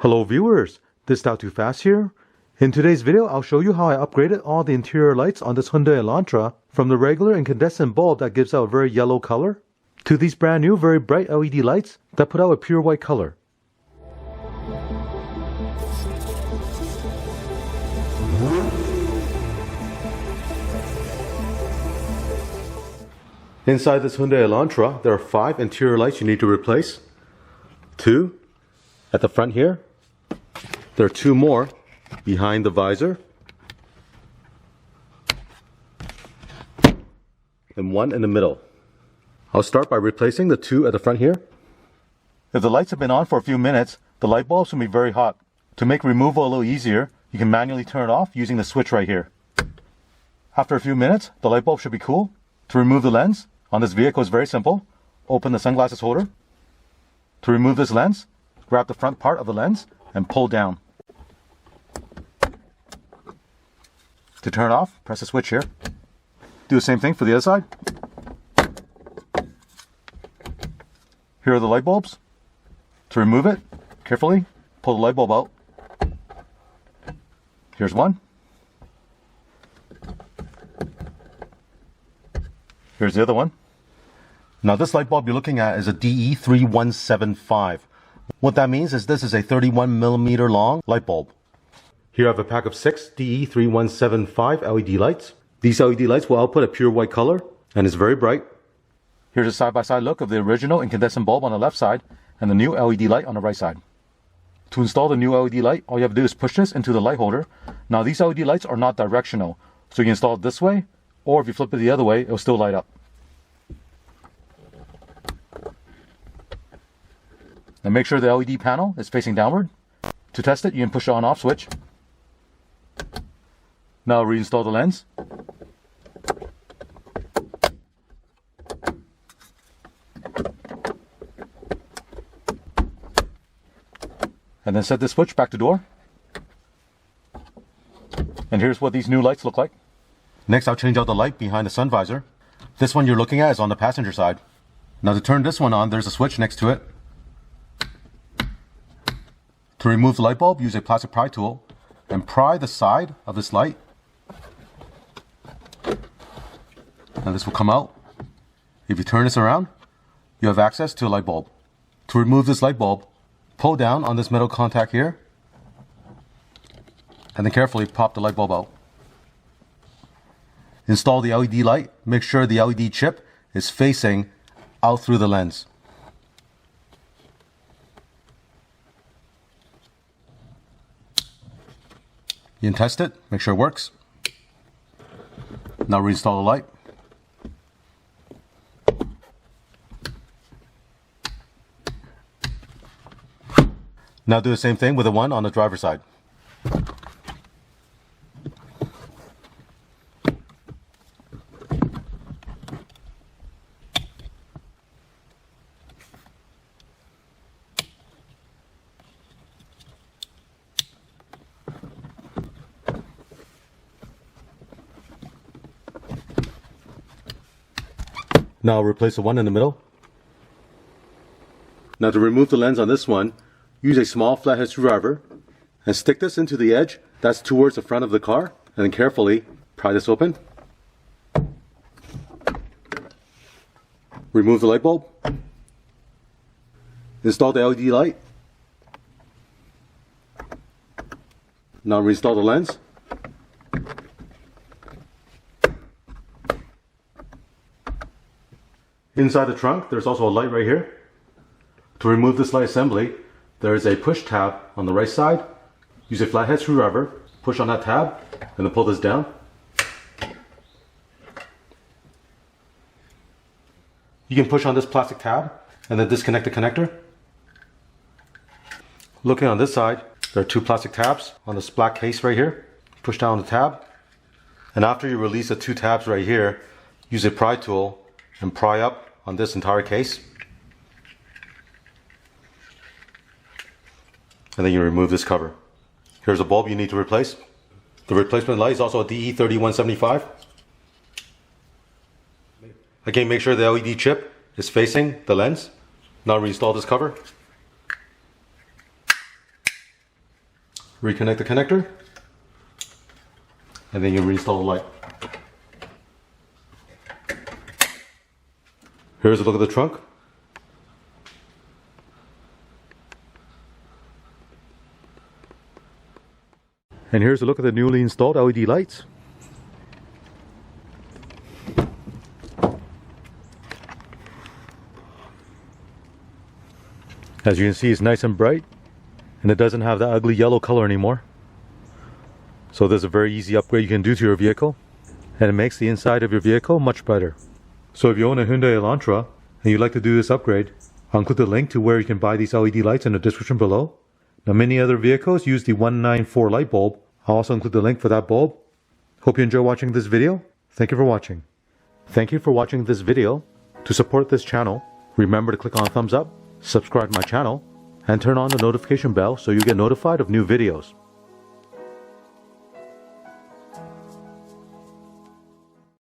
Hello viewers, this is Not Too Fast here. In today's video, I'll show you how I upgraded all the interior lights on this Hyundai Elantra from the regular incandescent bulb that gives out a very yellow color to these brand new very bright LED lights that put out a pure white color. Inside this Hyundai Elantra, there are 5 interior lights you need to replace. 2 at the front here. There are 2 more behind the visor. And 1 in the middle. I'll start by replacing the 2 at the front here. If the lights have been on for a few minutes, the light bulbs will be very hot. To make removal a little easier, you can manually turn it off using the switch right here. After a few minutes, the light bulb should be cool. To remove the lens on this vehicle is very simple. Open the sunglasses holder. To remove this lens, grab the front part of the lens and pull down. To turn it off, press the switch here. Do the same thing for the other side. Here are the light bulbs. To remove it, carefully pull the light bulb out. Here's one. Here's the other one. Now this light bulb you're looking at is a DE3175. What that means is this is a 31mm long light bulb. Here I have a pack of 6 DE3175 LED lights. These LED lights will output a pure white color and is very bright. Here's a side-by-side look of the original incandescent bulb on the left side and the new LED light on the right side. To install the new LED light, all you have to do is push this into the light holder. Now these LED lights are not directional, so you can install it this way, or if you flip it the other way, it'll still light up. And make sure the LED panel is facing downward. To test it, you can push the on-off switch. Now reinstall the lens. And then set this switch back to door. And here's what these new lights look like. Next, I'll change out the light behind the sun visor. This one you're looking at is on the passenger side. Now to turn this one on, there's a switch next to it. To remove the light bulb, use a plastic pry tool and pry the side of this light. And this will come out. If you turn this around, you have access to a light bulb. To remove this light bulb, pull down on this metal contact here and then carefully pop the light bulb out. Install the LED light. Make sure the LED chip is facing out through the lens. You can test it, make sure it works. Now reinstall the light. Now do the same thing with the one on the driver's side. Now replace the one in the middle. Now to remove the lens on this one, use a small flathead screwdriver and stick this into the edge that's towards the front of the car and then carefully pry this open. Remove the light bulb. Install the LED light. Now reinstall the lens. Inside the trunk, there's also a light right here. To remove this light assembly, there is a push tab on the right side. Use a flathead screwdriver, push on that tab, and then pull this down. You can push on this plastic tab and then disconnect the connector. Looking on this side, there are 2 plastic tabs on this black case right here. Push down the tab, and after you release the 2 tabs right here, use a pry tool and pry up on this entire case. And then you remove this cover. Here's a bulb you need to replace. The replacement light is also a DE3175. Again, make sure the LED chip is facing the lens. Now reinstall this cover. reconnect the connector, and then you reinstall the light. Here's a look at the trunk. And here's a look at the newly installed LED lights. As you can see, it's nice and bright, and it doesn't have that ugly yellow color anymore. So there's a very easy upgrade you can do to your vehicle, and it makes the inside of your vehicle much brighter. So if you own a Hyundai Elantra and you'd like to do this upgrade, I'll include the link to where you can buy these LED lights in the description below. Now, many other vehicles use the 194 light bulb. I'll also include the link for that bulb. Hope you enjoy watching this video. Thank you for watching. Thank you for watching this video. To support this channel, remember to click on thumbs up, subscribe to my channel, and turn on the notification bell so you get notified of new videos.